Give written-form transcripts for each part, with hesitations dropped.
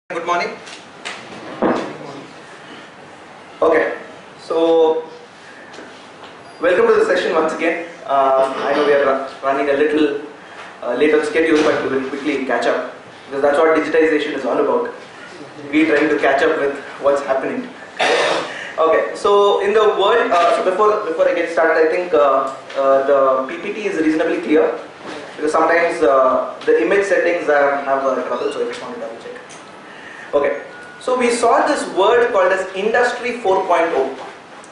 Good morning. Okay, so welcome to the session once again. I know we are running a little late on schedule, but we will quickly catch up because that's what digitization is all about. We trying to catch up with what's happening. Okay, so in the world, before I get started, I think the PPT is reasonably clear because sometimes the image settings have trouble, so I just want to double check. Okay, so we saw this word called as Industry 4.0,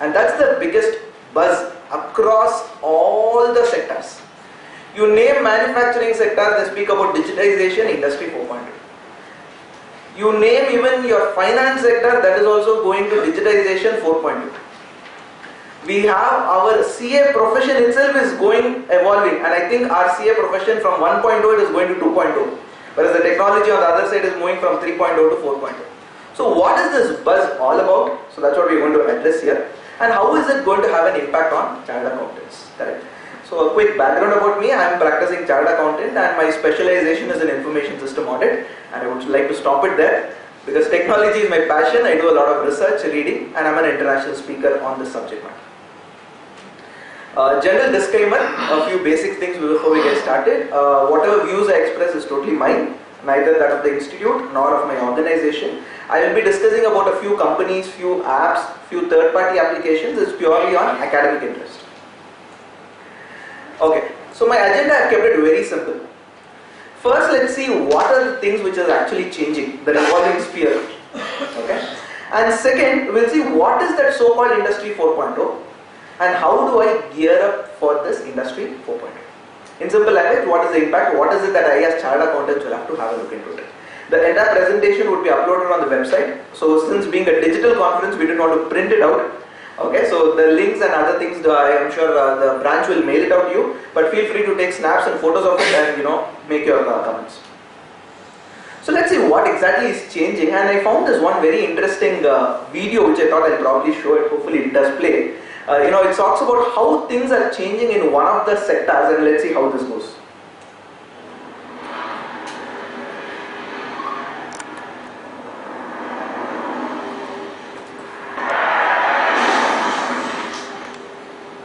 and that's the biggest buzz across all the sectors. You name manufacturing sector, they speak about digitization, Industry 4.0. You name even your finance sector, that is also going to digitization 4.0. We have our CA profession itself is evolving, and I think our CA profession from 1.0 it is going to 2.0. Whereas the technology on the other side is moving from 3.0 to 4.0. So what is this buzz all about? So that's what we're going to address here. And how is it going to have an impact on chartered accountants? Correct. So a quick background about me. I am practicing chartered accountant and my specialization is in information system audit. And I would like to stop it there because technology is my passion. I do a lot of research, reading, and I'm an international speaker on this subject matter. General disclaimer, a few basic things before we get started. Whatever views I express is totally mine, neither that of the institute nor of my organization. I will be discussing about a few companies, few apps, few third-party applications. It's purely on academic interest. Okay, so my agenda I have kept it very simple. First, let's see what are the things which are actually changing, the revolving sphere. Okay, and second, we'll see what is that so-called Industry 4.0. and how do I gear up for this Industry 4.0? In simple language, what is the impact? What is it that I as chartered accountants will have to have a look into it? The entire presentation would be uploaded on the website. So since being a digital conference, we didn't want to print it out. Okay, so the links and other things, I am sure the branch will mail it out to you. But feel free to take snaps and photos of it and make your comments. So let's see what exactly is changing. And I found this one very interesting video which I thought I'll probably show it. Hopefully it does play. It talks about how things are changing in one of the sectors, and let's see how this goes.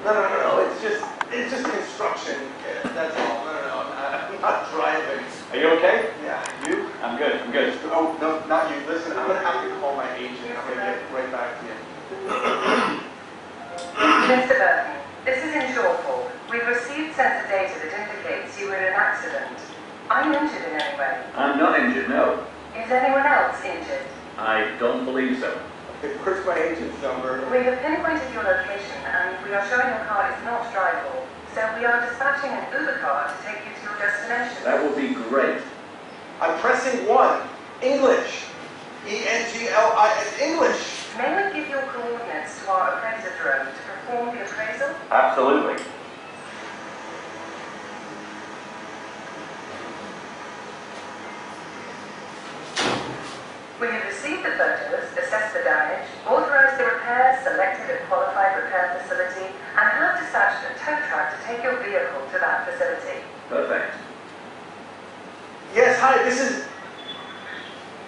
No, it's just construction. That's all. No, I'm not driving. Are you okay? Yeah, you? I'm good. Oh, no, not you. Listen, I'm gonna have to call my agent. I'm gonna get right back to you. Mr. Burton, this is in shortfall. We've received sensor data that indicates you were in an accident. Are you injured in any way? I'm not injured, no. Is anyone else injured? I don't believe so. Okay, where's my agent's number? We have pinpointed your location and we are showing your car is not drivable. So we are dispatching an Uber car to take you to your destination. That would be great. I'm pressing 1. English. E-N-G-L-I-S. English. May we give your coordinates to our appraiser drone to perform the appraisal? Absolutely. We have received the photos, assessed the damage, authorized the repairs, selected a qualified repair facility, and have dispatched a tow truck to take your vehicle to that facility. Perfect. Yes, hi, this is...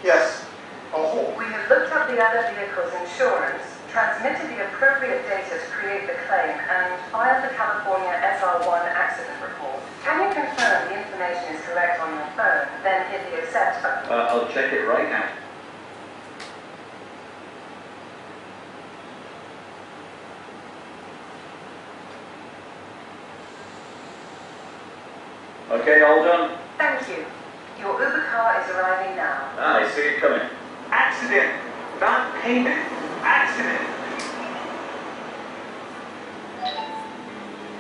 Yes. Oh. We have looked up the other vehicle's insurance, transmitted the appropriate data to create the claim, and filed the California SR1 accident report. Can you confirm the information is correct on your phone, then hit the accept button? I'll check it right now. Okay, all done? Thank you. Your Uber car is arriving now. I see it coming. Accident. Not payment. Accident.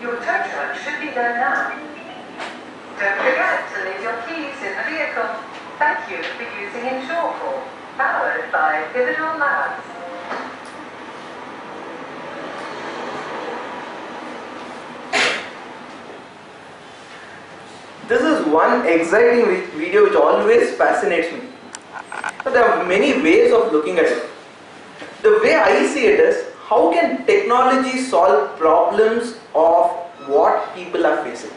Your tow truck should be there now. Don't forget to leave your keys in the vehicle. Thank you for using InsureCall, powered by Pivotal Labs. This is one exciting video which always fascinates me. So there are many ways of looking at it. The way I see it is, how can technology solve problems of what people are facing?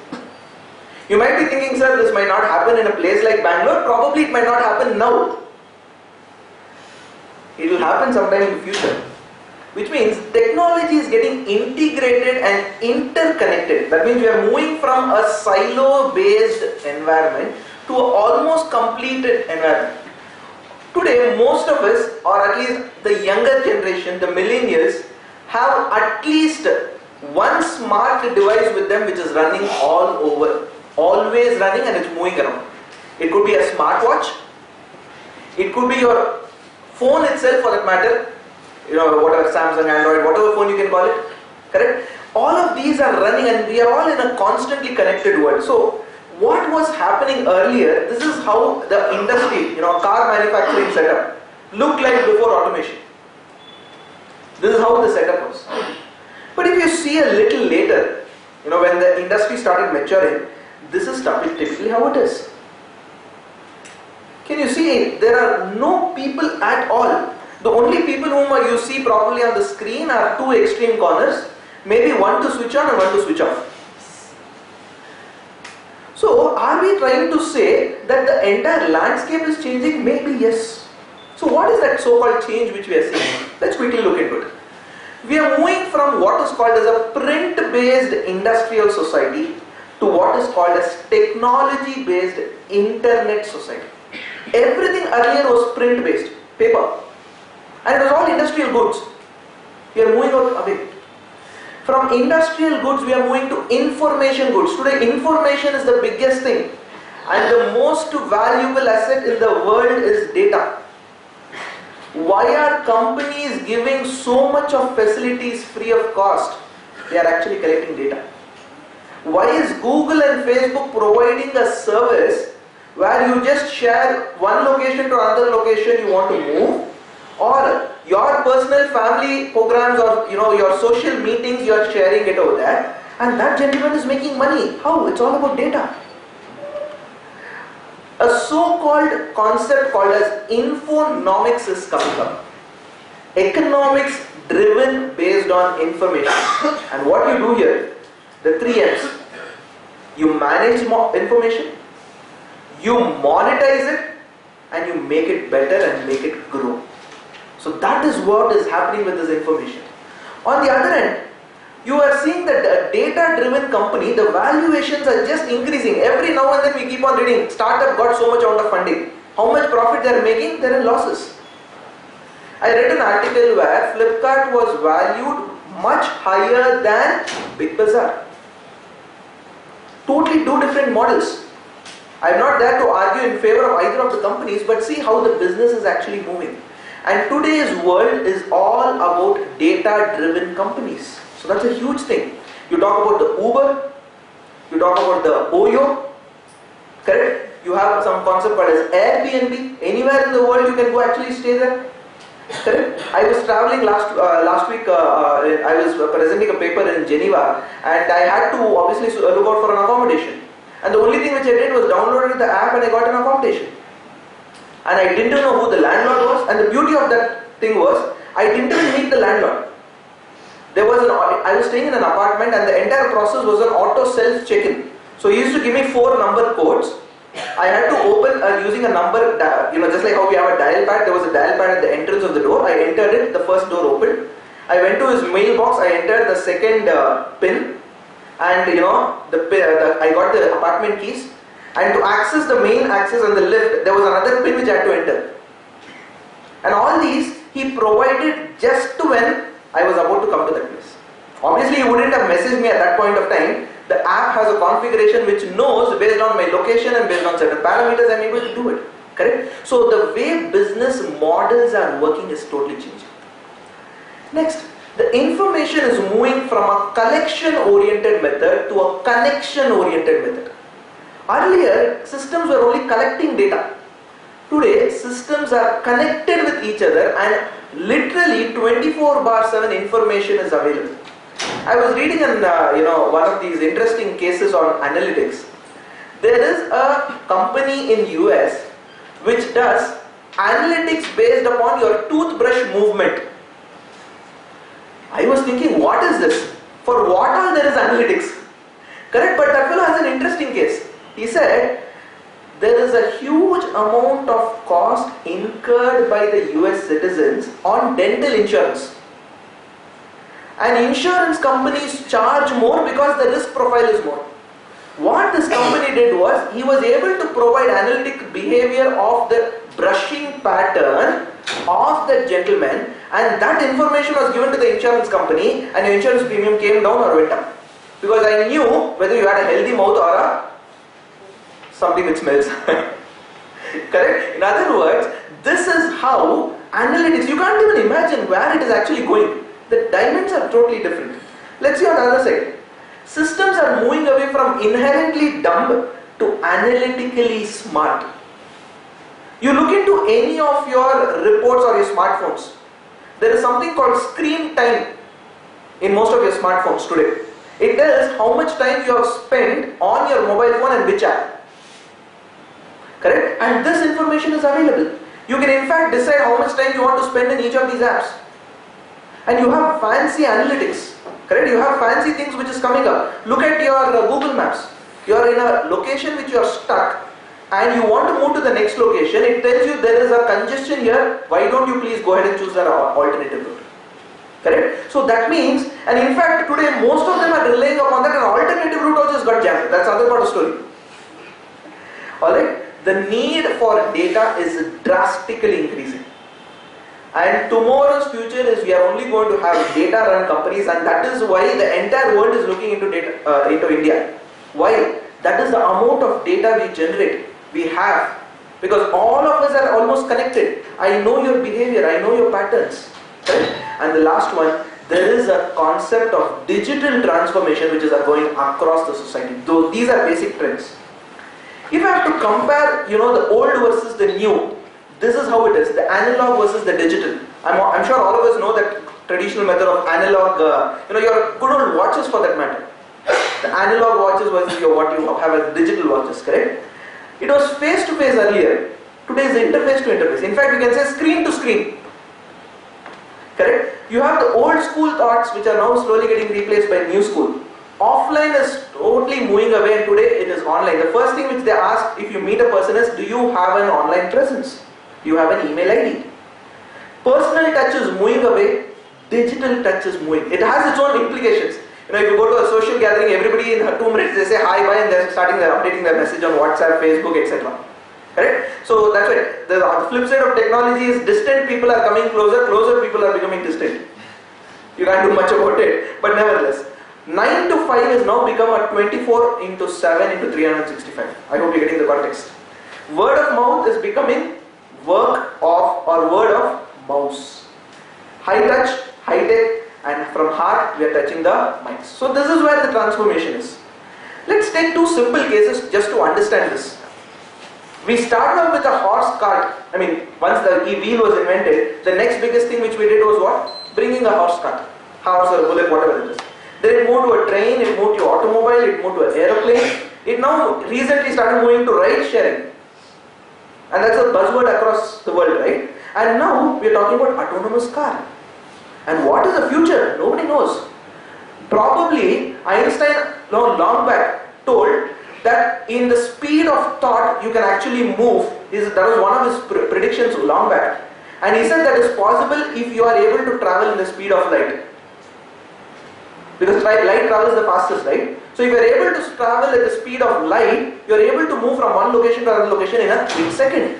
You might be thinking, sir, this might not happen in a place like Bangalore. Probably it might not happen now. It will happen sometime in the future. Which means technology is getting integrated and interconnected. That means we are moving from a silo-based environment to an almost completed environment. Today, most of us, or at least the younger generation, the millennials, have at least one smart device with them which is running all over. Always running and it's moving around. It could be a smartwatch. It could be your phone itself for that matter. Whatever, Samsung, Android, whatever phone you can call it. Correct? All of these are running and we are all in a constantly connected world. So, what was happening earlier, this is how the industry, car manufacturing setup looked like before automation. This is how the setup was. But if you see a little later, when the industry started maturing, this is typically how it is. Can you see, there are no people at all. The only people whom you see properly on the screen are two extreme corners, maybe one to switch on and one to switch off. So, are we trying to say that the entire landscape is changing? Maybe yes. So, what is that so-called change which we are seeing? Let's quickly look into it. We are moving from what is called as a print-based industrial society to what is called as technology-based internet society. Everything earlier was print-based, paper. And it was all industrial goods. We are moving away. From industrial goods, we are moving to information goods. Today, information is the biggest thing. And the most valuable asset in the world is data. Why are companies giving so much of facilities free of cost? They are actually collecting data. Why is Google and Facebook providing a service where you just share one location to another location you want to move? Or your personal family programs or your social meetings, you are sharing it over there, and that gentleman is making money. How? It's all about data. A so-called concept called as infonomics is coming up. Economics driven based on information. And what you do here, the 3 M's. You manage information, you monetize it, and you make it better and make it grow. So that is what is happening with this information. On the other end, you are seeing that a data-driven company, the valuations are just increasing. Every now and then we keep on reading, startup got so much out of funding. How much profit they are making? They are in losses. I read an article where Flipkart was valued much higher than Big Bazaar. Totally two different models. I am not there to argue in favor of either of the companies, but see how the business is actually moving. And today's world is all about data-driven companies. So that's a huge thing. You talk about the Uber, you talk about the Oyo, correct? You have some concept called as Airbnb. Anywhere in the world you can go actually stay there. Correct? I was traveling last week, I was presenting a paper in Geneva and I had to obviously look out for an accommodation. And the only thing which I did was downloaded the app and I got an accommodation. And I didn't know who the landlord was, and the beauty of that thing was, I didn't even meet the landlord. I was staying in an apartment and the entire process was an auto self check-in. So he used to give me 4 number codes. I had to open using a number, just like how we have a dial pad, there was a dial pad at the entrance of the door. I entered it, the first door opened. I went to his mailbox, I entered the second pin, and I got the apartment keys. And to access the main access and the lift, there was another pin which I had to enter. And all these he provided just when I was about to come to that place. Obviously, he wouldn't have messaged me at that point of time. The app has a configuration which knows based on my location and based on certain parameters I'm able to do it. Correct? So the way business models are working is totally changing. Next, the information is moving from a collection-oriented method to a connection-oriented method. Earlier, systems were only collecting data. Today, systems are connected with each other and literally 24/7 information is available. I was reading one of these interesting cases on analytics. There is a company in US which does analytics based upon your toothbrush movement. I was thinking, what is this? For what all there is analytics? Correct, but that fellow has an interesting case. He said, there is a huge amount of cost incurred by the US citizens on dental insurance. And insurance companies charge more because the risk profile is more. What this company did was, he was able to provide analytic behavior of the brushing pattern of the gentleman, and that information was given to the insurance company, and the insurance premium came down or went up. Because I knew whether you had a healthy mouth or something which smells. Correct? In other words, this is how analytics, you can't even imagine where it is actually going. The dimensions are totally different. Let's see on the other side. Systems are moving away from inherently dumb to analytically smart. You look into any of your reports or your smartphones, there is something called screen time in most of your smartphones today. It tells how much time you have spent on your mobile phone and which app. Correct? And this information is available. You can in fact decide how much time you want to spend in each of these apps. And you have fancy analytics. Correct? You have fancy things which is coming up. Look at your Google Maps. You are in a location which you are stuck and you want to move to the next location. It tells you there is a congestion here. Why don't you please go ahead and choose an alternative route? Correct? So that means, and in fact today most of them are relying upon that, an alternative route also has got jammed. That's another part of the story. Alright? The need for data is drastically increasing. And tomorrow's future is we are only going to have data run companies, and that is why the entire world is looking into data, into India. Why? That is the amount of data we generate, we have. Because all of us are almost connected. I know your behavior, I know your patterns. Right? And the last one, there is a concept of digital transformation which is going across the society. Though these are basic trends. If I have to compare, the old versus the new, this is how it is, the analog versus the digital. I'm sure all of us know that traditional method of analog, your good old watches for that matter. The analog watches versus what you have as digital watches, correct? It was face to face earlier. Today is interface to interface. In fact, we can say screen to screen. Correct? You have the old school thoughts which are now slowly getting replaced by new school. Offline is totally moving away, and today it is online. The first thing which they ask if you meet a person is, do you have an online presence? Do you have an email ID? Personal touch is moving away, digital touch is moving. It has its own implications. If you go to a social gathering, everybody in 2 minutes they say hi, bye, and they're updating their message on WhatsApp, Facebook, etc. Correct? So that's why the flip side of technology is distant people are coming closer, closer people are becoming distant. You can't do much about it, but nevertheless. 9 to 5 is now become a 24 into 7 into 365. I hope you're getting the context. Word of mouth is becoming work of or word of mouse. High touch, high tech, and from heart we are touching the minds. So this is where the transformation is. Let's take 2 simple cases just to understand this. We started off with a horse cart. Once the wheel was invented, the next biggest thing which we did was what? Bringing a horse cart. Horse or bullock, whatever it is. Then it moved to a train, it moved to automobile, it moved to an aeroplane. It now recently started moving to ride sharing. And that's a buzzword across the world, right? And now we are talking about autonomous car. And what is the future? Nobody knows. Probably Einstein long back told that in the speed of thought you can actually move. That was one of his predictions long back. And he said that is possible if you are able to travel in the speed of light. Because light travels the fastest, right? So if you are able to travel at the speed of light, you are able to move from one location to another location in a quick second.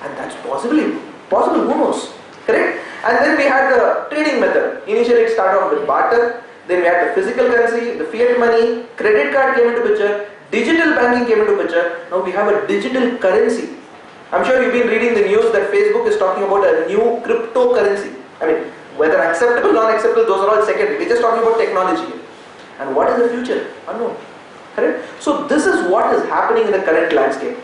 And that's possible, who knows? Correct? And then we had the trading method. Initially it started off with barter, then we had the physical currency, the fiat money, credit card came into picture, digital banking came into picture. Now we have a digital currency. I'm sure you've been reading the news that Facebook is talking about a new cryptocurrency. Whether acceptable, non-acceptable, those are all secondary. We're just talking about technology here. And what is the future? Unknown. Correct? So this is what is happening in the current landscape.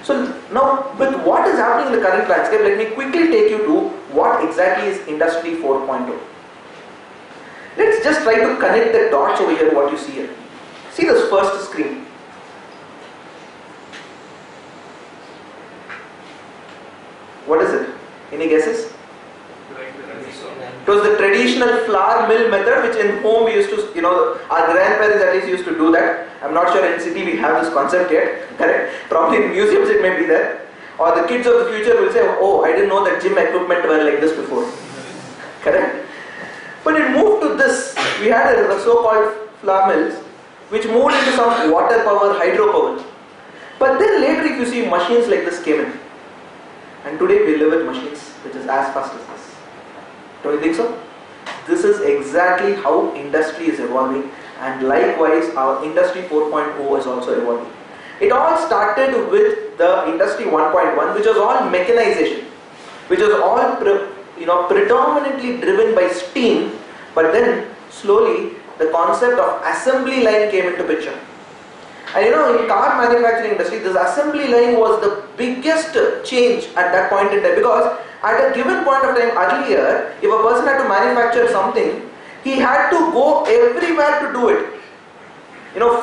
So now, with what is happening in the current landscape, let me quickly take you to what exactly is Industry 4.0. Let's just try to connect the dots over here, what you see here. See this first screen. What is it? Any guesses? It was the traditional flour mill method, which in home we used to, our grandparents at least used to do that. I'm not sure in city we have this concept yet, correct? Probably in museums it may be there. Or the kids of the future will say, oh, I didn't know that gym equipment were like this before, correct? But it moved to this. We had a so-called flour mills, which moved into some water power, hydropower. But then later if you see machines like this came in. And today we live with machines which is as fast as this. Don't you think so? This is exactly how industry is evolving, and likewise our industry 4.0 is also evolving. It all started with the industry 1.1, which was all mechanization, which was all predominantly driven by steam, but then slowly the concept of assembly line came into picture. And in car manufacturing industry, this assembly line was the biggest change at that point in time, because at a given point of time earlier, if a person had to manufacture something, he had to go everywhere to do it.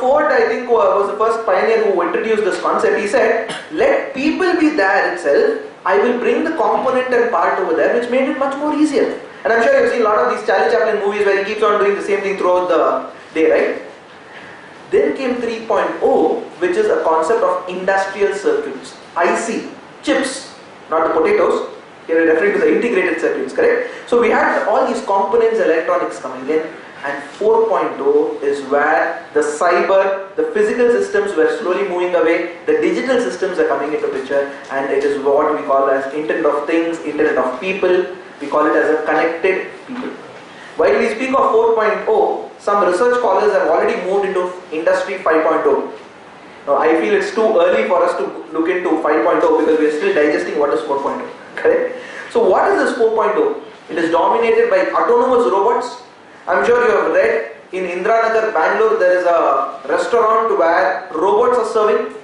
Ford, I think, was the first pioneer who introduced this concept. He said, let people be there itself, I will bring the component and part over there, which made it much more easier. And I'm sure you've seen a lot of these Charlie Chaplin movies where he keeps on doing the same thing throughout the day, right? Then came 3.0, which is a concept of industrial circuits, IC, chips, not the potatoes. Here we're referring to the integrated circuits, correct? So we had all these components, electronics coming in, and 4.0 is where the cyber, the physical systems were slowly moving away, the digital systems are coming into picture, and it is what we call as Internet of Things, Internet of People. We call it as a connected people. While we speak of 4.0, some research scholars have already moved into industry 5.0. Now I feel it's too early for us to look into 5.0 because we are still digesting what is 4.0, correct? So what is this 4.0? It is dominated by autonomous robots. I'm sure you have read in Indranagar, Bangalore, there is a restaurant where robots are serving,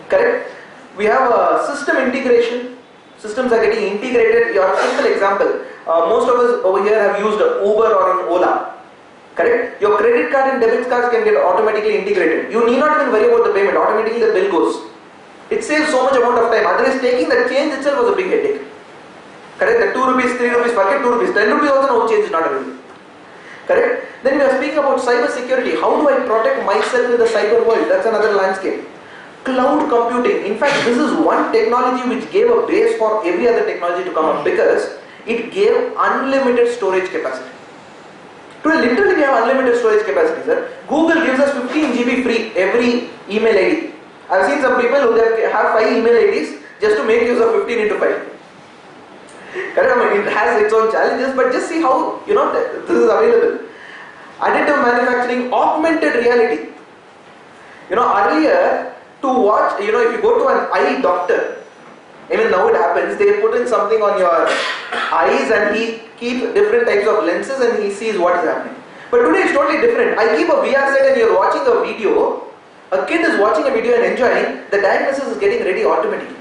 correct? We have a system integration. Systems are getting integrated. Your simple example, most of us over here have used Uber or an Ola, correct? Your credit card and debit cards can get automatically integrated. You need not even worry about the payment, automatically the bill goes. It saves so much amount of time. Otherwise taking the change itself was a big headache, correct? The 2 rupees, 3 rupees, forget 2 rupees, 10 rupees also no change is not available, correct? Then we are speaking about cyber security. How do I protect myself in the cyber world? That's another landscape. Cloud computing. In fact, this is one technology which gave a base for every other technology to come up, because it gave unlimited storage capacity. Today, literally we have unlimited storage capacity, sir. Google gives us 15 GB free every email ID. I've seen some people who have 5 email IDs just to make use of 15 into 5. Correct? I mean, it has its own challenges, but just see how this is available. Additive manufacturing, augmented reality. Earlier, to watch, if you go to an eye doctor, even now it happens, they put in something on your eyes and he keeps different types of lenses and he sees what is happening. But today it's totally different. I keep a VR set and you're watching a video, a kid is watching a video and enjoying, the diagnosis is getting ready automatically.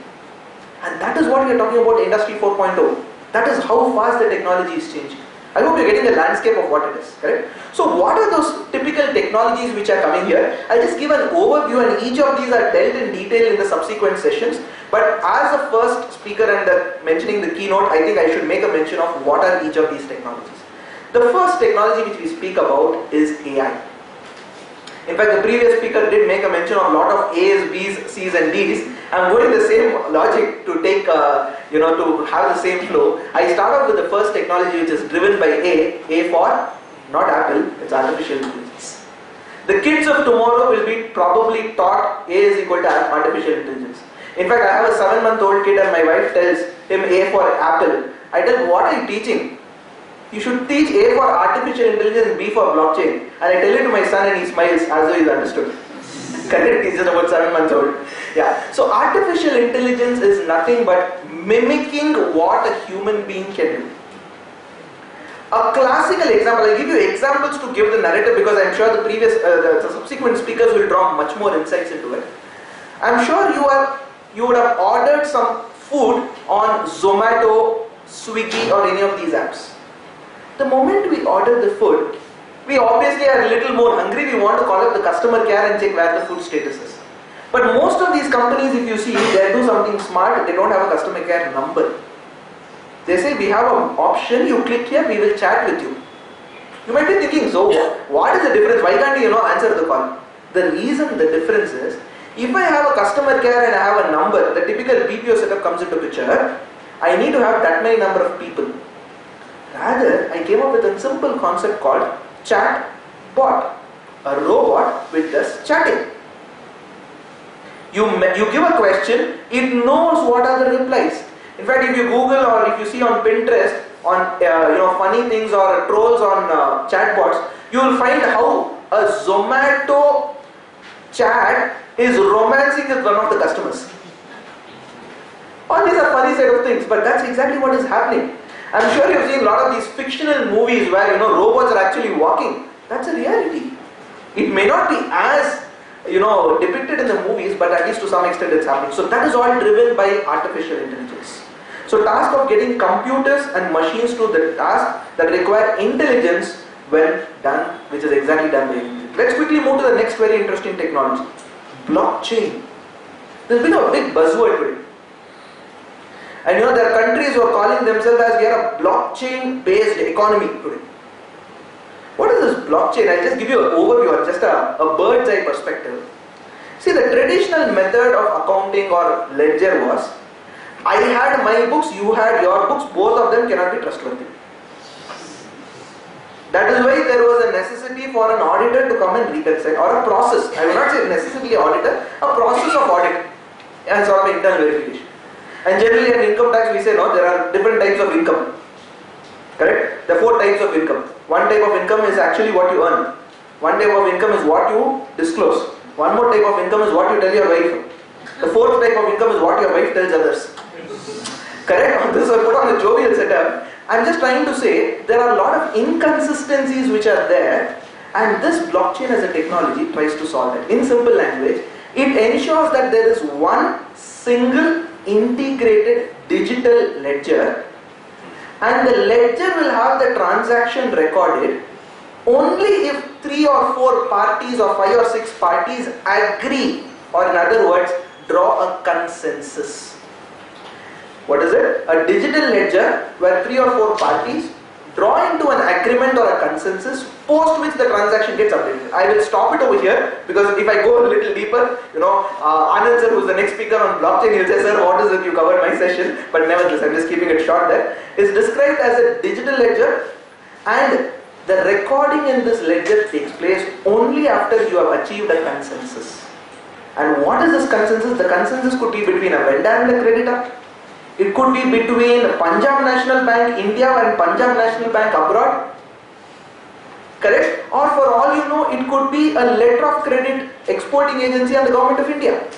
And that is what we are talking about Industry 4.0. That is how fast the technology is changing. I hope you're getting the landscape of what it is, correct? So what are those typical technologies which are coming here? I'll just give an overview and each of these are dealt in detail in the subsequent sessions. But as a first speaker and mentioning the keynote, I think I should make a mention of what are each of these technologies. The first technology which we speak about is AI. In fact, the previous speaker did make a mention of a lot of A's, B's, C's and D's. I'm going the same logic to take, to have the same flow. I start off with the first technology which is driven by A for not Apple, it's artificial intelligence. The kids of tomorrow will be probably taught A is equal to artificial intelligence. In fact, I have a 7-month-old kid and my wife tells him A for Apple. I tell him, what are you teaching? You should teach A for artificial intelligence and B for blockchain. And I tell it to my son and he smiles as though he's understood. Correct? He's just about 7 months old. Yeah. So artificial intelligence is nothing but mimicking what a human being can do. A classical example, I'll give you examples to give the narrative because I'm sure the previous, the subsequent speakers will draw much more insights into it. I'm sure you would have ordered some food on Zomato, Swiggy or any of these apps. The moment we order the food, we obviously are a little more hungry, we want to call up the customer care and check where the food status is. But most of these companies, if you see, they do something smart, they don't have a customer care number. They say we have an option, you click here, we will chat with you. You might be thinking, so what is the difference? Why can't you answer the call? The reason, the difference is, if I have a customer care and I have a number, the typical BPO setup comes into picture, I need to have that many number of people. Rather, I came up with a simple concept called chat bot. A robot which does chatting. You give a question, it knows what are the replies. In fact, if you Google or if you see on Pinterest on funny things or trolls on chatbots, you will find how a Zomato chat is romancing with one of the customers. All these are funny set of things, but that's exactly what is happening. I'm sure you've seen a lot of these fictional movies where robots are actually walking. That's a reality. It may not be as depicted in the movies, but at least to some extent it's happening. So that is all driven by artificial intelligence. So task of getting computers and machines to the task that require intelligence when done, which is exactly done by intelligence. Let's quickly move to the next very interesting technology. Blockchain. There's been a big buzzword today. And there are countries who are calling themselves as we are a blockchain based economy today. What is this blockchain? I'll just give you an overview or just a bird's eye perspective. See, the traditional method of accounting or ledger was, I had my books, you had your books, both of them cannot be trustworthy. That is why there was a necessity for an auditor to come and reconcile, or a process. I will not say necessarily auditor, a process of audit and sort of internal verification. And generally in income tax we say no, there are different types of income. Correct? There are 4 types of income. One type of income is actually what you earn. One type of income is what you disclose. One more type of income is what you tell your wife. The 4th type of income is what your wife tells others. Correct? This was put on a jovial setup. I'm just trying to say there are a lot of inconsistencies which are there, and this blockchain as a technology tries to solve it. In simple language, it ensures that there is one single integrated digital ledger, and the ledger will have the transaction recorded only if 3 or 4 parties or 5 or 6 parties agree, or in other words, draw a consensus. What is it? A digital ledger where 3 or 4 parties draw into an agreement or a consensus, post which the transaction gets updated. I will stop it over here because if I go a little deeper, Anand sir, who's the next speaker on blockchain, he'll say, sir, what is it? You covered my session. But nevertheless, I'm just keeping it short there. It's described as a digital ledger, and the recording in this ledger takes place only after you have achieved a consensus. And what is this consensus? The consensus could be between a vendor and a creditor. It could be between Punjab National Bank India and Punjab National Bank abroad. Correct? Or for all you know, it could be a letter of credit exporting agency and the government of India.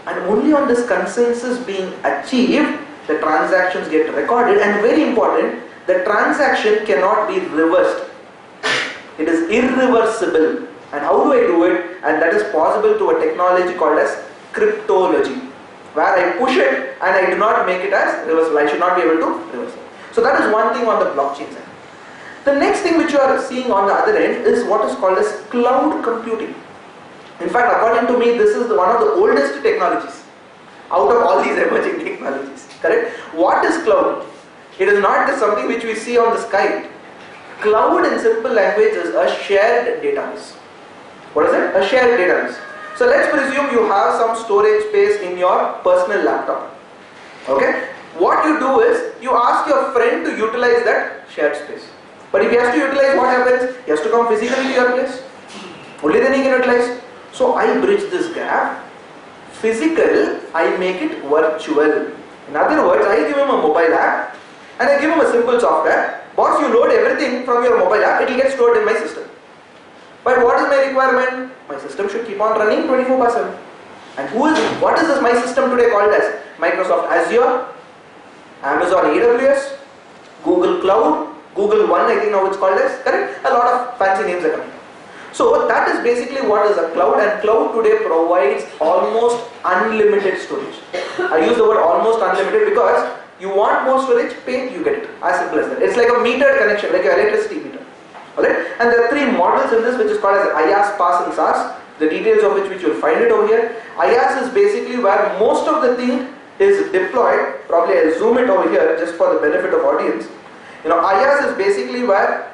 And only on this consensus being achieved, the transactions get recorded, and very important, the transaction cannot be reversed. It is irreversible. And how do I do it? And that is possible to a technology called as cryptology, where I push it and I do not make it as reversible. I should not be able to reverse it. So that is one thing on the blockchain side. The next thing which you are seeing on the other end is what is called as cloud computing. In fact, according to me, this is one of the oldest technologies out of all these emerging technologies. Correct? What is cloud? It is not just something which we see on the sky. Cloud in simple language is a shared database. What is it? A shared database. So let's presume you have some storage space in your personal laptop. Okay? What you do is, you ask your friend to utilize that shared space. But if he has to utilize, what happens? He has to come physically to your place. Only then he can utilize. So I bridge this gap. Physical, I make it virtual. In other words, I give him a mobile app and I give him a simple software. Boss, you load everything from your mobile app, it will get stored in my system. But what is my requirement? My system should keep on running 24/7. And what is this my system today called as? Microsoft Azure, Amazon AWS, Google Cloud, Google One, I think now it's called as, correct? A lot of fancy names are coming. So that is basically what is a cloud, and cloud today provides almost unlimited storage. I use the word almost unlimited because you want more storage, pay, you get it. As simple as that. It's like a metered connection, like your electricity meter. Alright? And there are 3 models in this, which is called as IaaS, PaaS and SaaS. The details of which you will find it over here. IaaS is basically where most of the thing is deployed. Probably I'll zoom it over here just for the benefit of audience. IaaS is basically where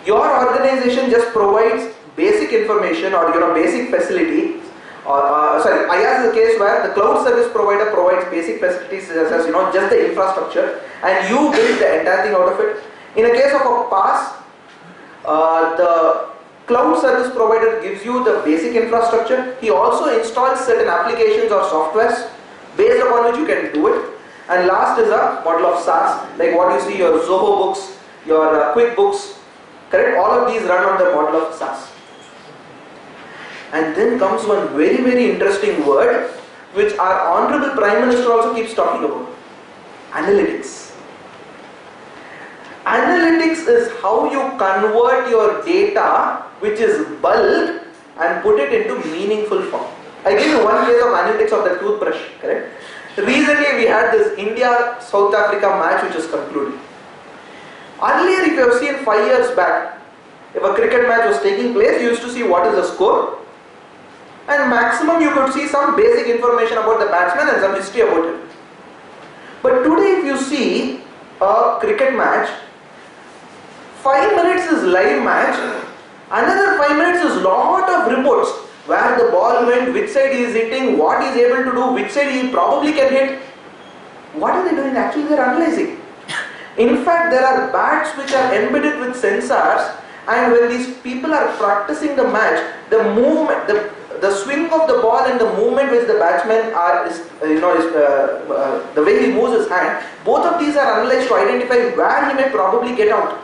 your organization just provides basic information or basic facility. IaaS is a case where the cloud service provider provides basic facilities such as just the infrastructure, and you build the entire thing out of it. In a case of a PaaS, the cloud service provider gives you the basic infrastructure. He also installs certain applications or softwares based upon which you can do it. And last is a model of SaaS, like what you see your Zoho books, your QuickBooks, correct? All of these run on the model of SaaS. And then comes one very, very interesting word which our Honorable Prime Minister also keeps talking about: analytics. Analytics is how you convert your data, which is bulk, and put it into meaningful form. I gave you one case of analytics of the toothbrush, correct? Recently we had this India-South Africa match which is concluded. Earlier, if you have seen 5 years back, if a cricket match was taking place, you used to see what is the score, and maximum you could see some basic information about the batsman and some history about it. But today if you see a cricket match, 5 minutes is live match, another 5 minutes is lot of reports, where the ball went, which side he is hitting, what he is able to do, which side he probably can hit. What are they doing? Actually they are analyzing. In fact, there are bats which are embedded with sensors, and when these people are practicing the match, the movement, the swing of the ball and the movement which the batsman the way he moves his hand, both of these are analyzed to identify where he may probably get out.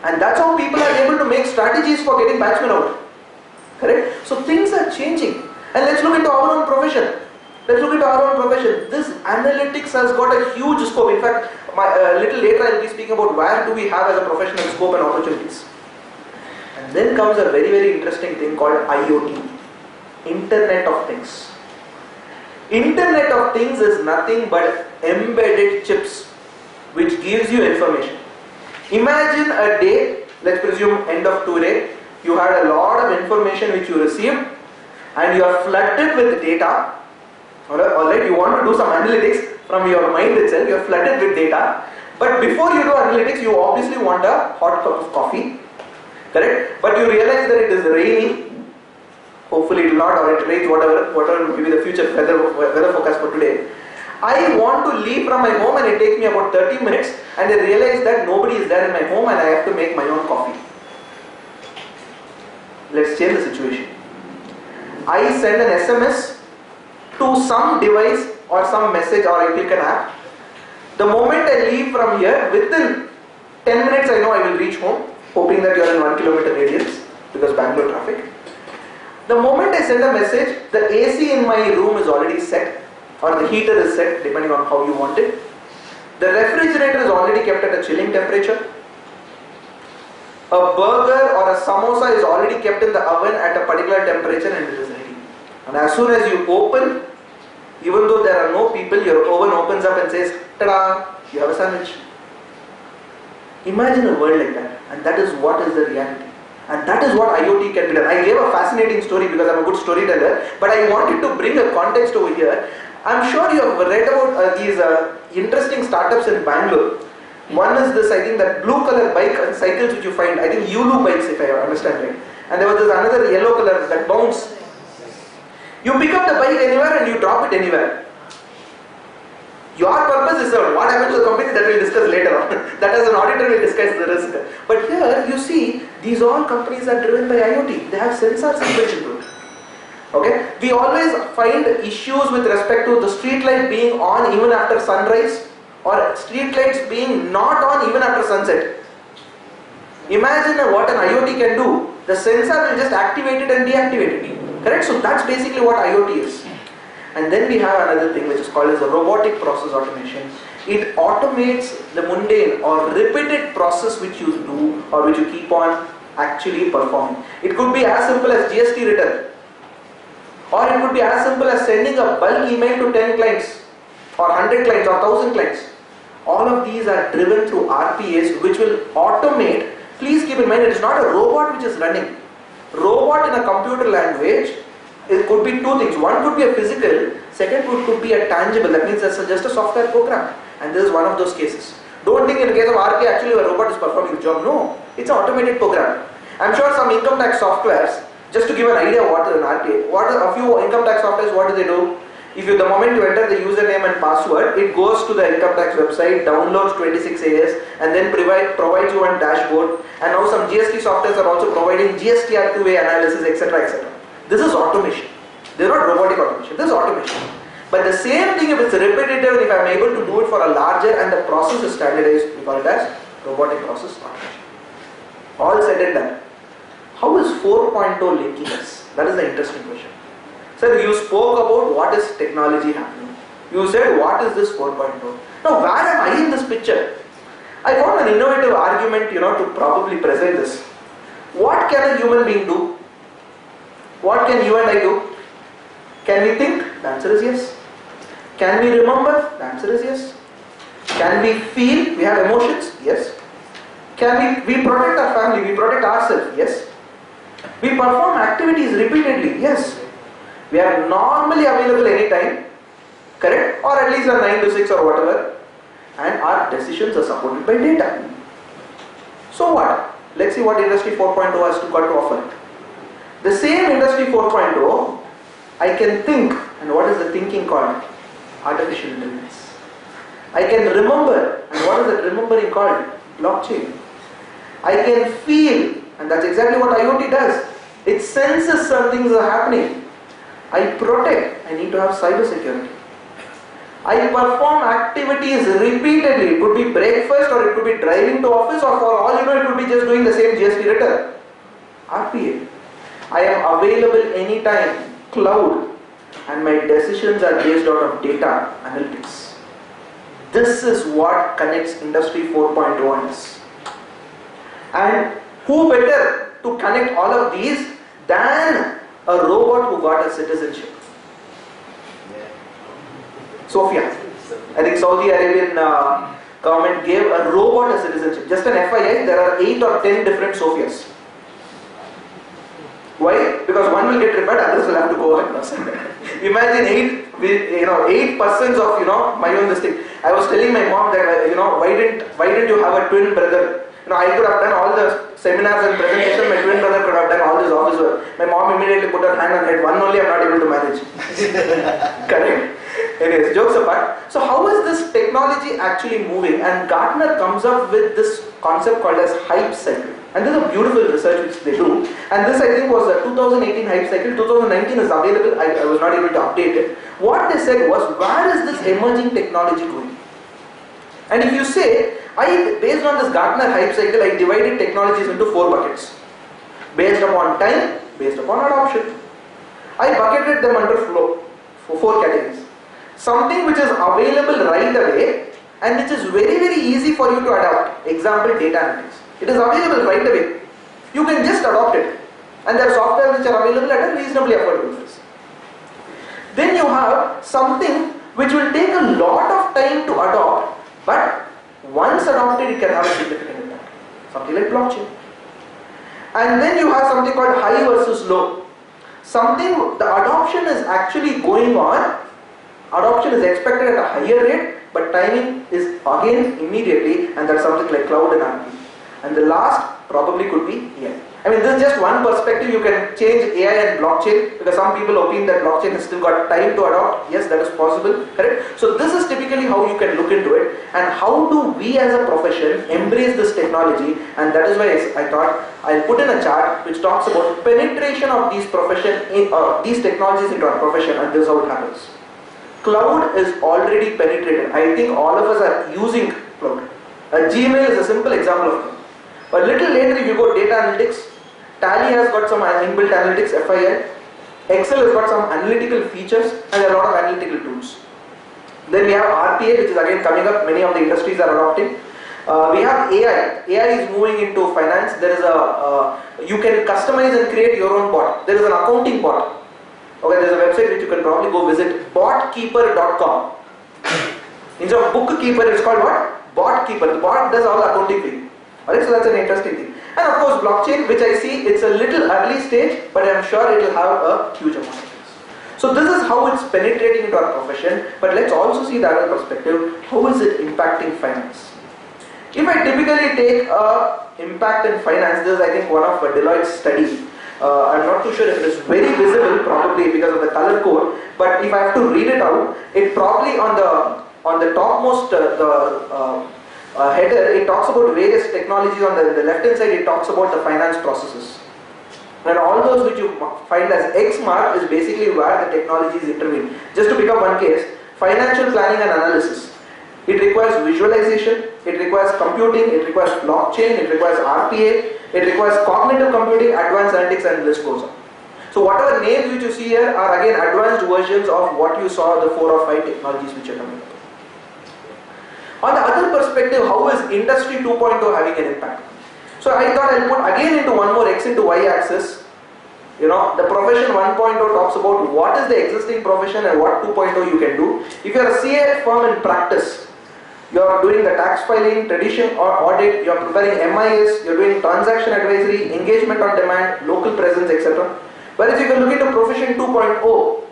And that's how people are able to make strategies for getting batsmen out. Correct? So things are changing. And let's look into our own profession. This analytics has got a huge scope. In fact, little later I will be speaking about where do we have as a professional scope and opportunities. And then comes a very, very interesting thing called IoT. Internet of Things. Internet of Things is nothing but embedded chips which gives you information. Imagine a day, let's presume end of today, you had a lot of information which you received and you are flooded with data. Alright, you want to do some analytics from your mind itself, you are flooded with data. But before you do analytics, you obviously want a hot cup of coffee. Correct? But you realize that it is raining. Hopefully it will not, or it rains, whatever will be the future weather forecast for today. I want to leave from my home and it takes me about 30 minutes, and I realize that nobody is there in my home and I have to make my own coffee. Let's change the situation. I send an SMS to some device or some message, or I click an app. The moment I leave from here, within 10 minutes I know I will reach home, hoping that you are in 1 kilometer radius because Bangalore traffic. The moment I send a message, the AC in my room is already set, or the heater is set depending on how you want it. The refrigerator is already kept at a chilling temperature. A burger or a samosa is already kept in the oven at a particular temperature and it is ready. And as soon as you open, even though there are no people, your oven opens up and says, "Ta-da! You have a sandwich." Imagine a world like that, and that is what is the reality. And that is what IoT can be done. I gave a fascinating story because I'm a good storyteller, but I wanted to bring a context over here. I'm sure you have read about these interesting startups in Bangalore. One is this, I think, that blue color bike and cycles which you find, I think Yulu bikes if I understand right. And there was this another yellow color that bounce. You pick up the bike anywhere and you drop it anywhere. Your purpose is served. What happens to the company, that we'll discuss later on. That as an auditor we'll discuss the risk. But here you see, these all companies are driven by IoT. They have sensors built into it. Okay? We always find issues with respect to the street light being on even after sunrise, or street lights being not on even after sunset. Imagine what an IoT can do. The sensor will just activate it and deactivate it. Correct? So that's basically what IoT is. And then we have another thing which is called as the robotic process automation. It automates the mundane or repeated process which you do or which you keep on actually performing. It could be as simple as GST return, or it could be as simple as sending a bulk email to 10 clients or 100 clients or 1000 clients. All of these are driven through RPAs which will automate. Please keep in mind, it is not a robot which is running. Robot in a computer language, it could be two things. One could be a physical, Second could be a tangible, that means it's just a software program, and this is one of those cases. Don't think in the case of RK actually a robot is performing the job. No, it's an automated program. I'm sure some income tax softwares, just to give an idea what is an RK, what are a few income tax softwares, what do they do? If you, the moment you enter the username and password, it goes to the income tax website, downloads 26 AS, and then provides you one dashboard. And now some GST softwares are also providing GSTR2A analysis, etc., etc. This is automation. They are not robotic automation. This is automation. But the same thing, if it's repetitive, if I'm able to do it for a larger and the process is standardized, we call it as robotic process automation. All said and done. How is 4.0 linking us? That is the interesting question. Sir, you spoke about what is technology happening. You said, what is this 4.0? Now, where am I in this picture? I found an innovative argument, to probably present this. What can a human being do? What can you and I do? Can we think? The answer is yes. Can we remember? The answer is yes. Can we feel? We have emotions? Yes. Can we protect our family? We protect ourselves? Yes. We perform activities repeatedly? Yes. We are normally available anytime, correct? Or at least a 9 to 6 or whatever. And our decisions are supported by data. So what? Let's see what Industry 4.0 has got to offer. The same Industry 4.0, I can think. And what is the thinking called? Artificial intelligence. I can remember. And what is that remembering called? Blockchain. I can feel. And that's exactly what IoT does. It senses some things are happening. I protect. I need to have cyber security. I perform activities repeatedly. It could be breakfast, or it could be driving to office, or for all you know, it could be just doing the same GST return. RPA. I am available anytime. Cloud. And my decisions are based out of data analytics. This is what connects Industry 4.0 and us. And who better to connect all of these than a robot who got a citizenship? Sophia. I think Saudi Arabian government gave a robot a citizenship. Just an FYI, there are 8 or 10 different Sophias. Why? Because one will get repaired, others will have to go and imagine 8 persons of my own this thing. I was telling my mom that why didn't you have a twin brother? I could have done all the seminars and presentations. My twin brother could have done all this office work. My mom immediately put her hand on head. One only I'm not able to manage. Correct. Anyways, jokes apart. So how is this technology actually moving? And Gartner comes up with this concept called as hype cycle. And this is a beautiful research which they do. And this I think was a 2018 hype cycle. 2019 is available. I was not able to update it. What they said was, where is this emerging technology going? And if you say, based on this Gartner hype cycle, I divided technologies into 4 buckets. Based upon time, based upon adoption. I bucketed them under flow for 4 categories. Something which is available right away and which is very, very easy for you to adopt. Example, data analytics. It is available right away. You can just adopt it. And there are software which are available at a reasonably affordable price. Then you have something which will take a lot of time to adopt, but once adopted it can have a significant impact. Something like blockchain. And then you have something called high versus low. Something, the adoption is actually going on. Adoption is expected at a higher rate, but timing is again immediately, and that's something like cloud and RP. And the last probably could be AI. I mean, this is just one perspective. You can change AI and blockchain, because some people opine that blockchain has still got time to adopt. Yes, that is possible, correct? So this is typically how you can look into it, and how do we as a profession embrace this technology. And that is why I thought I'll put in a chart which talks about penetration of these these technologies into our profession, and this is how it happens. Cloud is already penetrated. I think all of us are using cloud. Gmail is a simple example of cloud. A little later, if you go data analytics, Tally has got some inbuilt analytics, FIL. Excel has got some analytical features and a lot of analytical tools. Then we have RPA, which is again coming up. Many of the industries are adopting. We have AI. AI is moving into finance. There is you can customize and create your own bot. There is an accounting bot. Okay, there is a website which you can probably go visit, botkeeper.com. Instead of bookkeeper, it's called what? Botkeeper. The bot does all accounting for you. Alright, so that's an interesting thing. And of course, blockchain, which I see, it's a little early stage, but I'm sure it will have a huge amount of things. So this is how it's penetrating into our profession, but let's also see the other perspective. How is it impacting finance? If I typically take impact in finance, this is I think one of Deloitte's study. I'm not too sure if it is very visible, probably because of the color code, but if I have to read it out, it probably on the topmost header, it talks about various technologies. On the left hand side, it talks about the finance processes. And all those which you find as X mark is basically where the technologies intervene. Just to pick up one case, financial planning and analysis. It requires visualization, it requires computing, it requires blockchain, it requires RPA, it requires cognitive computing, advanced analytics, and list goes on. So whatever names which you see here are again advanced versions of what you saw, the 4 or 5 technologies which are coming up. On the other perspective, how is Industry 2.0 having an impact? So I thought I'll put again into one more X into Y axis. You know, the profession 1.0 talks about what is the existing profession and what 2.0 you can do. If you are a CA firm in practice, you are doing the tax filing, tradition or audit, you are preparing MIS, you are doing transaction advisory, engagement on demand, local presence, etc. Whereas you can look into profession 2.0,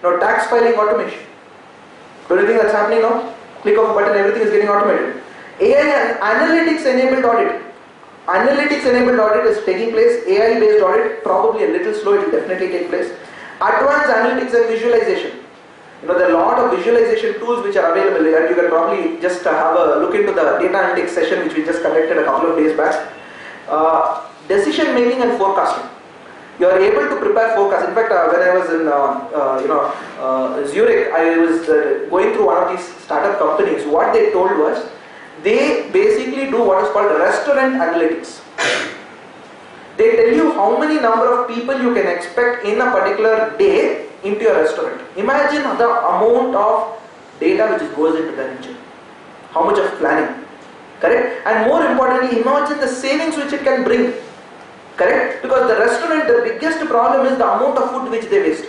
now tax filing automation. Don't you think that's happening now? Click of a button, everything is getting automated. AI and analytics enabled audit. Analytics enabled audit is taking place. AI based audit, probably a little slow, it will definitely take place. Advanced analytics and visualization. You know, there are a lot of visualization tools which are available here. You can probably just have a look into the data analytics session which we just conducted a couple of days back. Decision making and forecasting. You are able to prepare forecasts. In fact, when I was in Zurich, I was going through one of these startup companies. What they told was, they basically do what is called restaurant analytics. They tell you how many number of people you can expect in a particular day into your restaurant. Imagine the amount of data which goes into that engine. How much of planning, correct? And more importantly, imagine the savings which it can bring, correct? Because the restaurant, the biggest problem is the amount of food which they waste.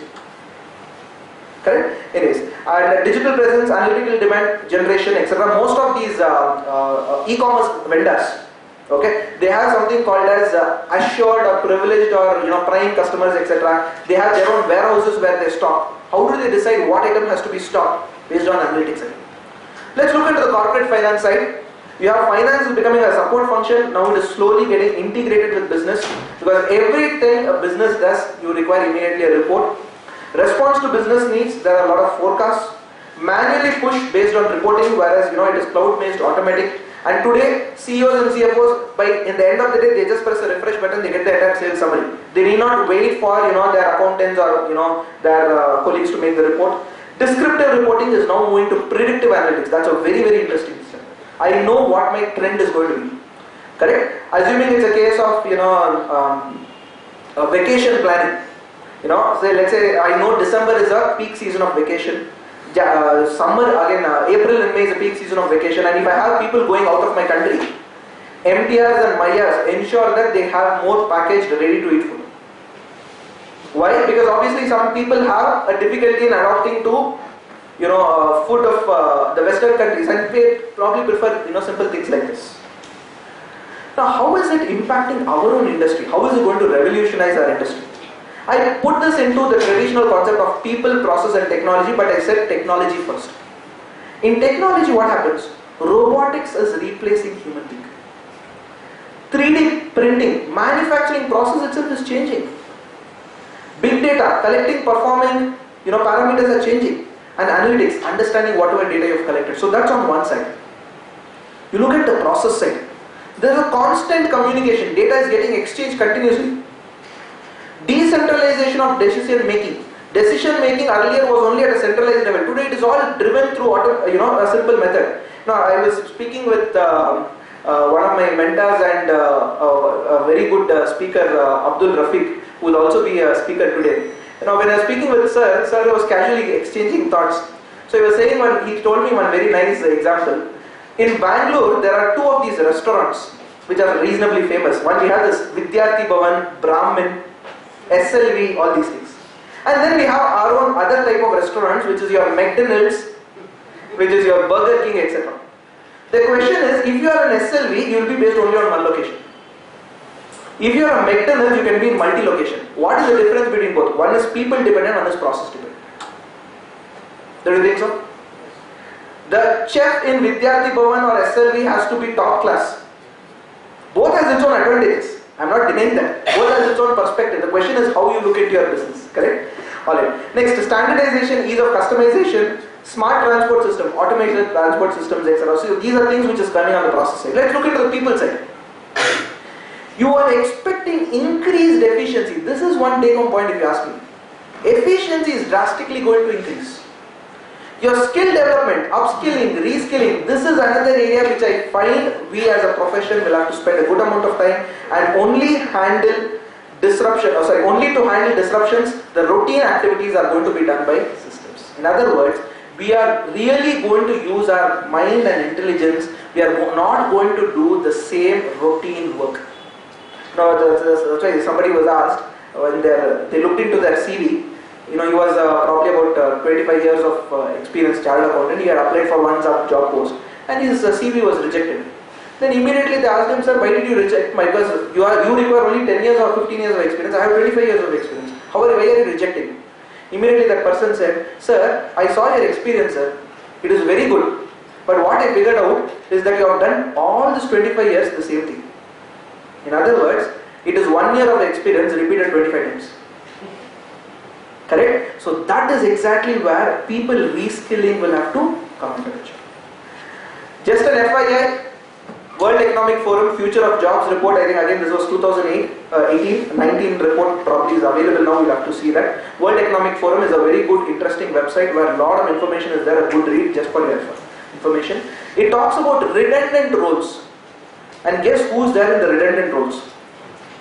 Correct? Anyways, and digital presence, analytical demand generation, etc. Most of these e-commerce vendors, okay, they have something called as assured or privileged or prime customers, etc. They have their own warehouses where they stock. How do they decide what item has to be stocked? Based on analytics. Let's look into the corporate finance side. You have finance is becoming a support function. Now it is slowly getting integrated with business, because everything a business does, you require immediately a report. Response to business needs, there are a lot of forecasts. Manually pushed based on reporting, whereas it is cloud-based, automatic. And today, CEOs and CFOs, in the end of the day, they just press a refresh button, they get the entire sales summary. They need not wait for their accountants or their colleagues to make the report. Descriptive reporting is now moving to predictive analytics. That's a very, very interesting step. I know what my trend is going to be. Correct? Assuming it's a case of vacation planning. Say let's say I know December is a peak season of vacation. Summer again, April and May is a peak season of vacation, and if I have people going out of my country, MTRs and MIRs ensure that they have more packaged ready to eat food. Why? Because obviously some people have a difficulty in adopting to food of the Western countries, and they probably prefer simple things like this. Now, how is it impacting our own industry? How is it going to revolutionize our industry? I put this into the traditional concept of people, process and technology, but I said technology first. In technology, what happens? Robotics is replacing human being. 3D printing, manufacturing process itself is changing. Big data, collecting, performing, parameters are changing. And analytics, understanding whatever data you have collected. So that's on one side. You look at the process side. There is a constant communication. Data is getting exchanged continuously. Decentralization of decision making. Decision making earlier was only at a centralized level. Today it is all driven through a simple method. Now I was speaking with one of my mentors and a very good speaker, Abdul Rafiq, who will also be a speaker today. When I was speaking with Sir was casually exchanging thoughts. So he was saying he told me one very nice example. In Bangalore, there are 2 of these restaurants which are reasonably famous. One we have this Vidyarthi Bhavan, Brahmin, SLV, all these things. And then we have our own other type of restaurants, which is your McDonald's, which is your Burger King, etc. The question is, if you are an SLV, you will be based only on one location. If you are a McDonald's, you can be in multi-location. What is the difference between both? One is people dependent, one is process dependent. Don't you think so? The chef in Vidyarthi Bhavan or SLV has to be top class. Both has its own advantages. I'm not denying that. Both has its own perspective. The question is how you look into your business. Correct? Alright. Next, standardization, ease of customization, smart transport system, automated transport systems, etc. So these are things which is coming on the process side. Let's look into the people side. You are expecting increased efficiency. This is one take-home point if you ask me. Efficiency is drastically going to increase. Your skill development, upskilling, reskilling, this is another area which I find we as a profession will have to spend a good amount of time and only handle only to handle disruptions, the routine activities are going to be done by systems. In other words, we are really going to use our mind and intelligence. We are not going to do the same routine work. Now, that's why somebody was asked when they looked into their CV. He was probably about 25 years of experience chartered accountant. He had applied for one job post and his CV was rejected. Then immediately they asked him, sir, why did you reject my, because you require only 10 years or 15 years of experience. I have 25 years of experience. Why are you rejecting? Immediately that person said, sir, I saw your experience, sir. It is very good. But what I figured out is that you have done all this 25 years the same thing. In other words, it is 1 year of experience repeated 25 times. Correct? So that is exactly where people reskilling will have to come into picture. Just an FYI, World Economic Forum Future of Jobs report, I think again this was 19 report probably is available now, you'll have to see that. World Economic Forum is a very good, interesting website where a lot of information is there, a good read just for your information. It talks about redundant roles. And guess who's there in the redundant roles?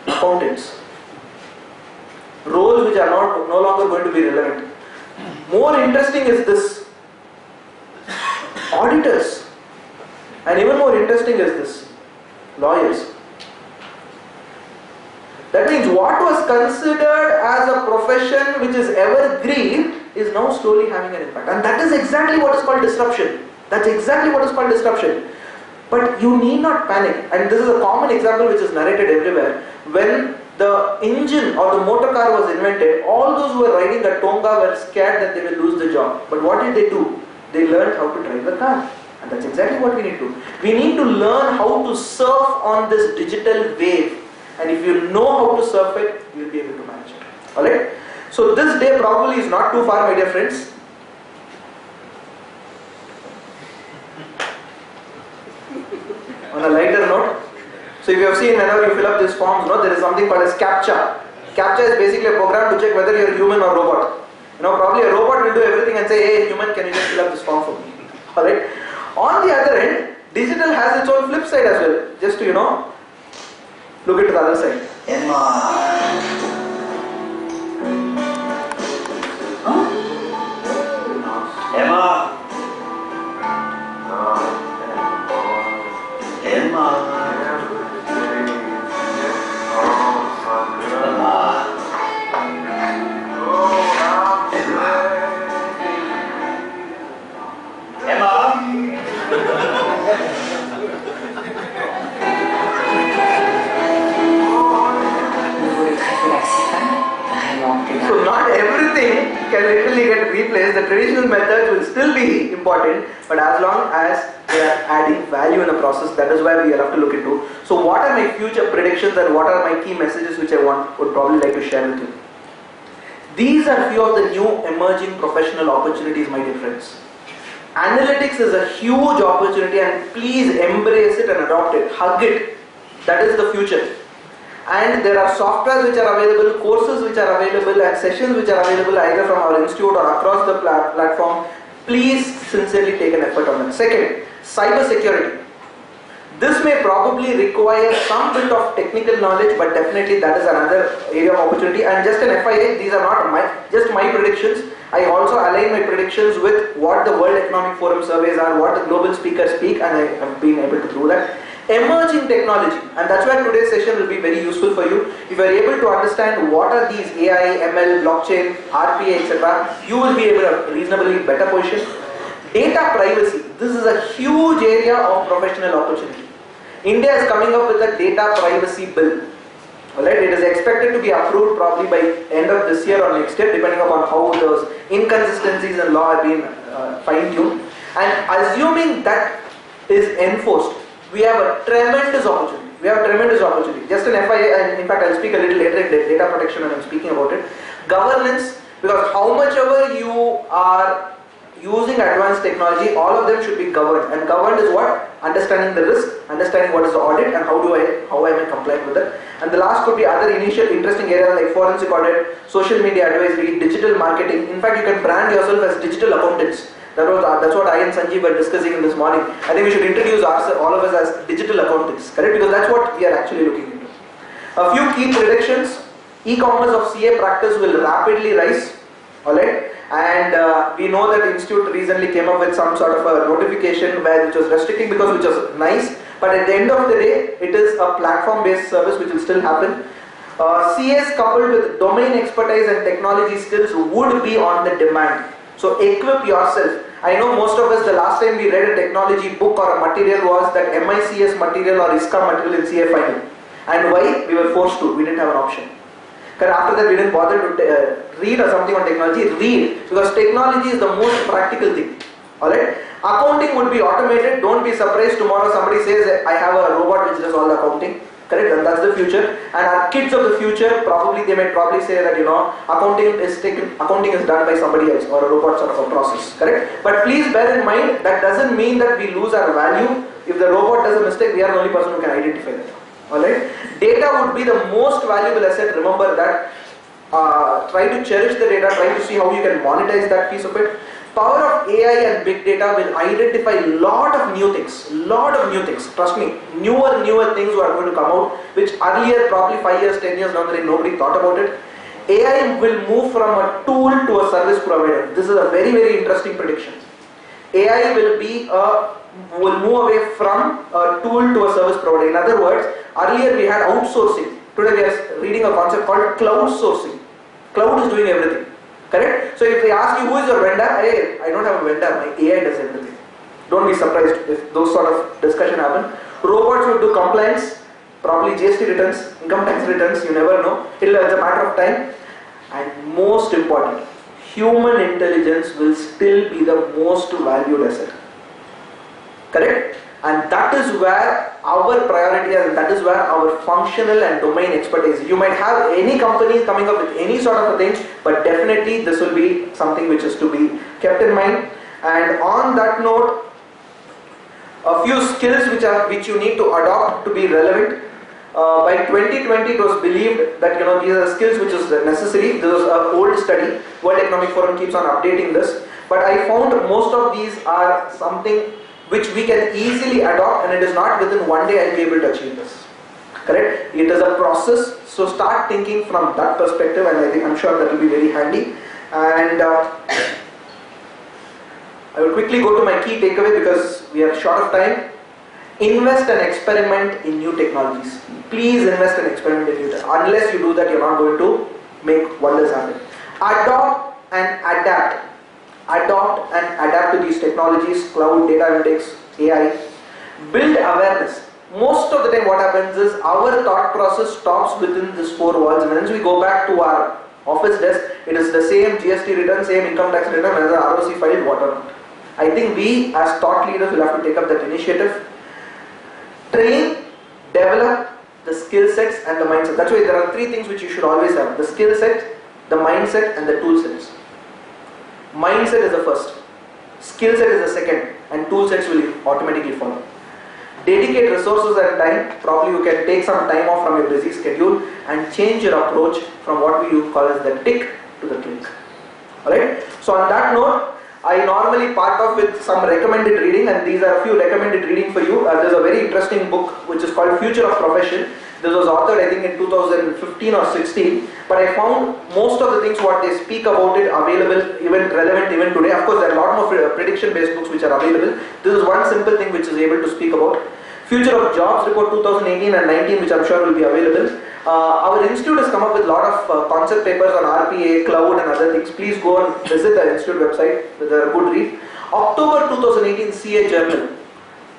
Accountants. Roles which are no longer going to be relevant. More interesting is this. Auditors. And even more interesting is this. Lawyers. That means what was considered as a profession which is evergreen is now slowly having an impact. And that is exactly what is called disruption. That's exactly what is called disruption. But you need not panic. And this is a common example which is narrated everywhere. When the engine or the motor car was invented, all those who were riding the Tonga were scared that they will lose the job. But what did they do? They learned how to drive the car. And that's exactly what we need to do. We need to learn how to surf on this digital wave. And if you know how to surf it, you will be able to manage it. Alright? So this day probably is not too far, my dear friends. On a lighter note, so if you have seen whenever you fill up these forms, there is something called as CAPTCHA. CAPTCHA is basically a program to check whether you are human or robot. Probably a robot will do everything and say, hey human, can you just fill up this form for me? Alright. On the other end, digital has its own flip side as well. Just to, look into the other side. Emma. So not everything can literally get replaced. The traditional methods will still be important, but as long as they are adding value in the process, that is where we have to look into. So what are my future predictions and what are my key messages which I would probably like to share with you? These are few of the new emerging professional opportunities, my dear friends. Analytics is a huge opportunity and please embrace it and adopt it. Hug it. That is the future. And there are softwares which are available, courses which are available and sessions which are available either from our institute or across the platform. Please sincerely take an effort on that. Second, cyber security. This may probably require some bit of technical knowledge, but definitely that is another area of opportunity. And just an FYI, these are not just my predictions. I also align my predictions with what the World Economic Forum surveys are, what the global speakers speak, and I have been able to do that. Emerging technology, and that's why today's session will be very useful for you. If you are able to understand what are these AI, ML, blockchain, RPA, etc., you will be able to reasonably better position. Data privacy. This is a huge area of professional opportunity. India is coming up with a data privacy bill. Alright, it is expected to be approved probably by end of this year or next year, depending upon how those inconsistencies in law have been fine-tuned. And assuming that is enforced, we have a tremendous opportunity. Just an FYI, and in fact I'll speak a little later in data protection when I'm speaking about it. Governance, because how much ever you are using advanced technology, all of them should be governed. And governed is what? Understanding the risk, understanding what is the audit, and how am I compliant with it. And the last could be other initial interesting areas like forensic audit, social media advisory, digital marketing. In fact, you can brand yourself as digital accountants. That's what I and Sanjeev were discussing in this morning. I think we should introduce all of us as digital accountants, correct? Because that's what we are actually looking into. A few key predictions. E-commerce of CA practice will rapidly rise. Alright, and we know that the institute recently came up with some sort of a notification which was restricting, because which was nice, but at the end of the day it is a platform based service which will still happen. CAs coupled with domain expertise and technology skills would be on the demand. So equip yourself. I know most of us, the last time we read a technology book or a material was that MICS material or ISCA material in CA final. And why? We were forced to, we didn't have an option. Because after that we didn't bother to read or something on technology, read, because technology is the most practical thing. Alright? Accounting would be automated. Don't be surprised tomorrow somebody says I have a robot which does all the accounting. Correct? And that's the future. And our kids of the future, they may probably say that accounting is done by somebody else or a robot sort of a process. Correct? But please bear in mind that doesn't mean that we lose our value. If the robot does a mistake, we are the only person who can identify that. Alright? Data would be the most valuable asset. Remember that. Try to cherish the data, try to see how you can monetize that piece of it. Power of AI and big data will identify lot of new things. Trust me, newer things are going to come out, which earlier, probably 5 years, 10 years down the line, nobody thought about it. AI will move from a tool to a service provider. This is a very, very interesting prediction. AI will move away from a tool to a service provider. In other words, earlier we had outsourcing. Today we are reading a concept called cloud sourcing. Cloud is doing everything. Correct? So if they ask you who is your vendor, hey, I don't have a vendor, my AI does everything. Don't be surprised if those sort of discussion happen. Robots will do compliance, probably GST returns, income tax returns, you never know. It's a matter of time. And most important, human intelligence will still be the most valued asset. Correct? And that is where our priority is, and that is where our functional and domain expertise. You might have any company coming up with any sort of a thing, but definitely this will be something which is to be kept in mind. And on that note, a few skills which you need to adopt to be relevant. By 2020, it was believed that these are skills which is necessary. This was an old study. World Economic Forum keeps on updating this, but I found most of these are something which we can easily adopt, and it is not within one day I'll be able to achieve this. Correct? It is a process, so start thinking from that perspective, and I'm sure that will be very handy. And I will quickly go to my key takeaway because we are short of time. Invest and experiment in new technologies. Please invest and experiment in new technologies. Unless you do that, you're not going to make wonders happen. Adopt and adapt to these technologies, cloud, data analytics, AI. Build awareness. Most of the time what happens is our thought process stops within these four walls. Once we go back to our office desk, it is the same GST return, same income tax return, another ROC file, whatever. I think we as thought leaders will have to take up that initiative. Train, develop the skill sets and the mindset. That's why there are three things which you should always have. The skill set, the mindset and the tool sets. Mindset is the first, skill set is the second, and tool sets will automatically follow. Dedicate resources and time. Probably you can take some time off from your busy schedule and change your approach from what we call as the tick to the click. Alright? So on that note, I normally part off with some recommended reading, and these are a few recommended reading for you. There's a very interesting book which is called Future of Profession. This was authored I think in 2015 or 16, but I found most of the things what they speak about it available, even relevant even today. Of course there are a lot more prediction based books which are available. This is one simple thing which is able to speak about. Future of Jobs Report 2018 and 19, which I'm sure will be available. Our institute has come up with a lot of concept papers on RPA, cloud and other things. Please go and visit the institute website. They're a good read. October 2018 CA Journal.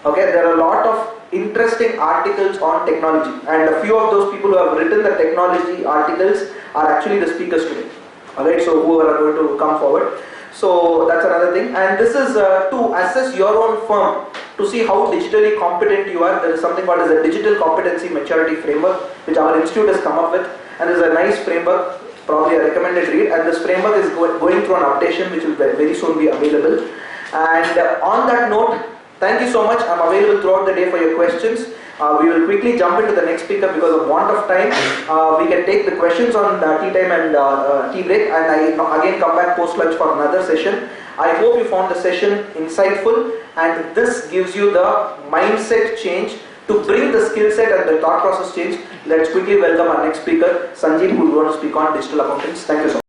Okay, there are a lot of interesting articles on technology, and a few of those people who have written the technology articles are actually the speakers today. Alright, so who are going to come forward. So that's another thing. And this is to assess your own firm to see how digitally competent you are. There is something called as a digital competency maturity framework, which our institute has come up with, and there's a nice framework, probably a recommended read. And this framework is going through an updation, which will very soon be available. And on that note, thank you so much. I'm available throughout the day for your questions. We will quickly jump into the next speaker because of want of time. We can take the questions on tea time and tea break, and I again come back post lunch for another session. I hope you found the session insightful, and this gives you the mindset change to bring the skill set and the thought process change. Let's quickly welcome our next speaker, Sanjeev, who is going to speak on digital accountants. Thank you so much.